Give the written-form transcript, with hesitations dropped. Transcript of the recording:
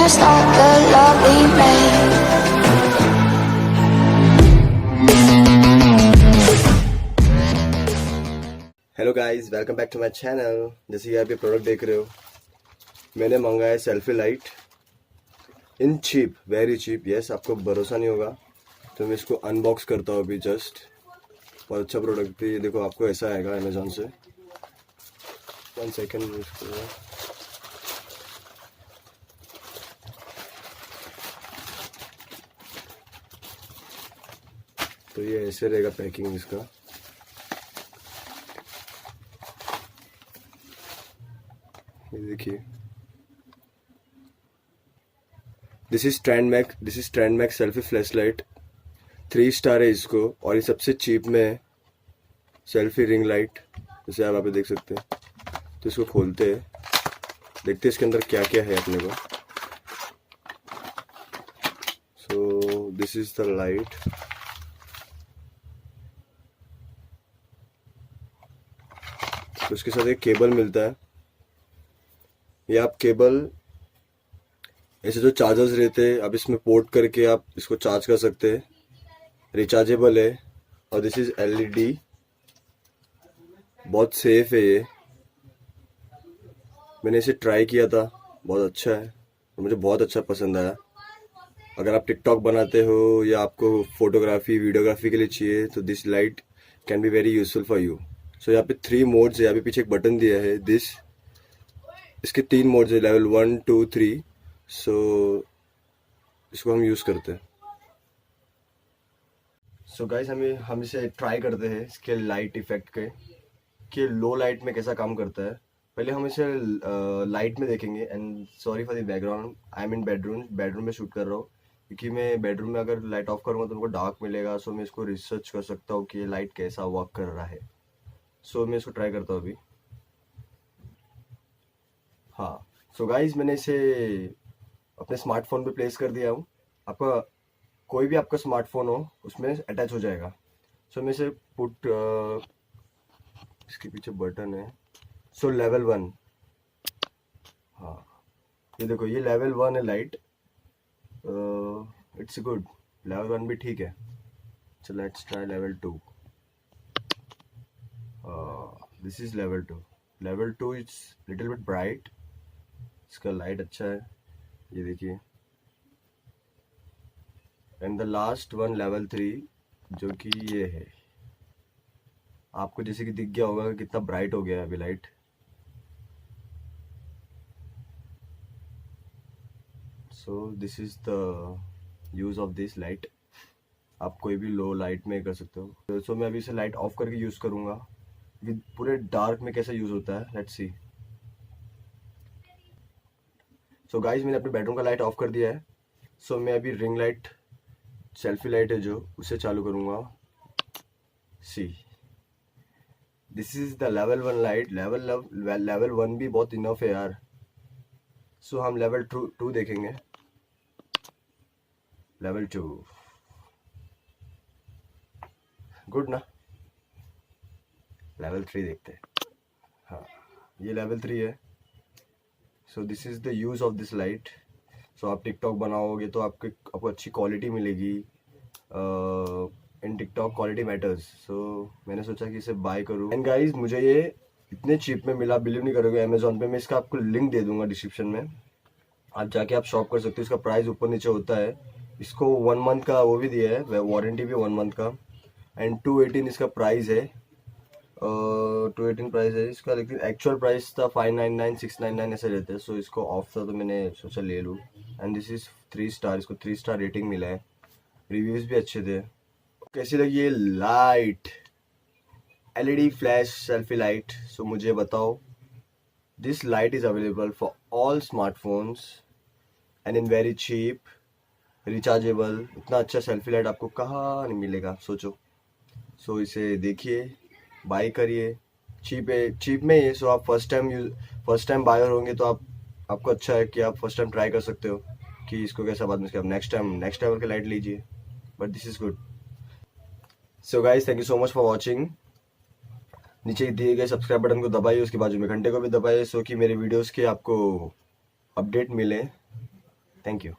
just like the love we made. Hello guys, welcome back to my channel. जैसे कि आप ये product देख रहे हो, मैंने मंगाया selfie light in cheap, very cheap. Yes, आपको भरोसा नहीं होगा तो मैं इसको अनबॉक्स करता हूँ अभी जस्ट। बहुत अच्छा प्रोडक्ट थी। ये देखो, आपको ऐसा आएगा अमेजोन से। 1 सेकेंड इसको। तो ये ऐसे रहेगा पैकिंग इसका। ये देखिए, this is trend mac selfie flash light. 3 star है इसको, और ये सबसे चीप में है सेल्फी रिंग लाइट, जैसे आप यहाँ पे देख सकते हैं। तो इसको खोलते हैं, देखते हैं इसके अंदर क्या क्या है अपने को। सो दिस इज द लाइट। तो उसके साथ एक केबल मिलता है। ये आप केबल ऐसे जो चार्जर्स रहते हैं, आप इसमें पोर्ट करके आप इसको चार्ज कर सकते हैं। रिचार्जेबल है, और दिस इज एलईडी। बहुत सेफ है ये। मैंने इसे ट्राई किया था, बहुत अच्छा है और मुझे बहुत अच्छा पसंद आया। अगर आप टिकटॉक बनाते हो या आपको फोटोग्राफी वीडियोग्राफी के लिए चाहिए तो this light can be very useful for you. So यहाँ पे 3 मोड्स है। यहाँ पे पीछे एक बटन दिया है दिस। इसके 3 मोड्स है, लेवल 1 2 3। सो इसको हम यूज़ करते हैं। सो गाइस, हम इसे ट्राई करते हैं इसके लाइट इफेक्ट के, कि लो लाइट में कैसा काम करता है। पहले हम इसे लाइट में देखेंगे। And sorry for the background, I am in bedroom में शूट कर रहा हूँ, क्योंकि मैं बेडरूम में अगर लाइट ऑफ करूँगा तो उनको डार्क मिलेगा। सो मैं इसको रिसर्च कर सकता हूँ कि ये लाइट कैसा वर्क कर रहा है। सो मैं इसको ट्राई करता हूँ अभी। हाँ, सो गाइस, मैंने इसे अपने स्मार्टफोन पे प्लेस कर दिया हूँ। आपका कोई भी आपका स्मार्टफोन हो उसमें अटैच हो जाएगा। सो मैं इसे पुट, इसके पीछे बटन है। सो लेवल 1, हाँ ये देखो, ये लेवल 1 है लाइट। इट्स गुड, लेवल 1 भी ठीक है। So let's try level 2। This is level 2 is little bit bright. इसका लाइट अच्छा है, ये देखिए। And the last one level 3, जो कि ये है। आपको जैसे कि दिख गया होगा कि कितना ब्राइट हो गया है अभी light. So this is the use of this light. आप कोई भी लो लाइट में कर सकते हो। सो मैं अभी इसे लाइट ऑफ करके यूज करूंगा विद पूरे डार्क में कैसा यूज होता है, लेट्स सी। सो गाइस, मैंने अपने बेडरूम का लाइट ऑफ कर दिया है। सो मैं अभी रिंग लाइट, सेल्फी लाइट है जो, उसे चालू करूंगा। See, this is the level 1 light. Level 1 भी बहुत इनफ है यार। सो हम लेवल 2 देखेंगे। लेवल 2 गुड ना। लेवल 3 देखते हैं। हाँ, ये लेवल 3 है। So this is the use of this light. So आप टिकटॉक बनाओगे तो आपको अच्छी क्वालिटी मिलेगी। In TikTok quality matters. So मैंने सोचा कि इसे बाय करूँ। एंड गाइज, मुझे ये इतने चीप में मिला, बिलीव नहीं करोगे। अमेजोन पे मैं इसका आपको लिंक दे दूंगा डिस्क्रिप्शन में, आप जाके आप शॉप कर सकते हो। इसका प्राइस ऊपर नीचे होता है। इसको 1 मंथ का वो भी दिया है, वारंटी भी 1 मंथ का। एंड 218 इसका प्राइस है। 218 प्राइस है इसका, लेकिन एक्चुअल प्राइस था 599 699 ऐसे रहते हैं। सो इसको ऑफ था तो मैंने सोचा ले लूँ। एंड दिस इज 3 स्टार, इसको 3 स्टार रेटिंग मिला है। रिव्यूज भी अच्छे थे। कैसी लगी ये light, LED flash selfie light? So मुझे बताओ। This light is available for all smartphones and in very cheap, rechargeable. इतना अच्छा सेल्फी लाइट आपको कहाँ नहीं मिलेगा, सोचो। सो इसे देखिए, बाय करिए। चीप है, चीप में ही है। सो आप फर्स्ट टाइम बायर होंगे तो आपको अच्छा है कि आप फर्स्ट टाइम ट्राई कर सकते हो कि इसको कैसा, बाद में आप नेक्स्ट टाइम के लाइट लीजिए। But this is good. So guys, thank you so much for watching. नीचे दिए गए सब्सक्राइब बटन को दबाइए, उसके बाजू में घंटे को भी दबाइए, सो कि मेरे वीडियोस के आपको अपडेट मिले। Thank you.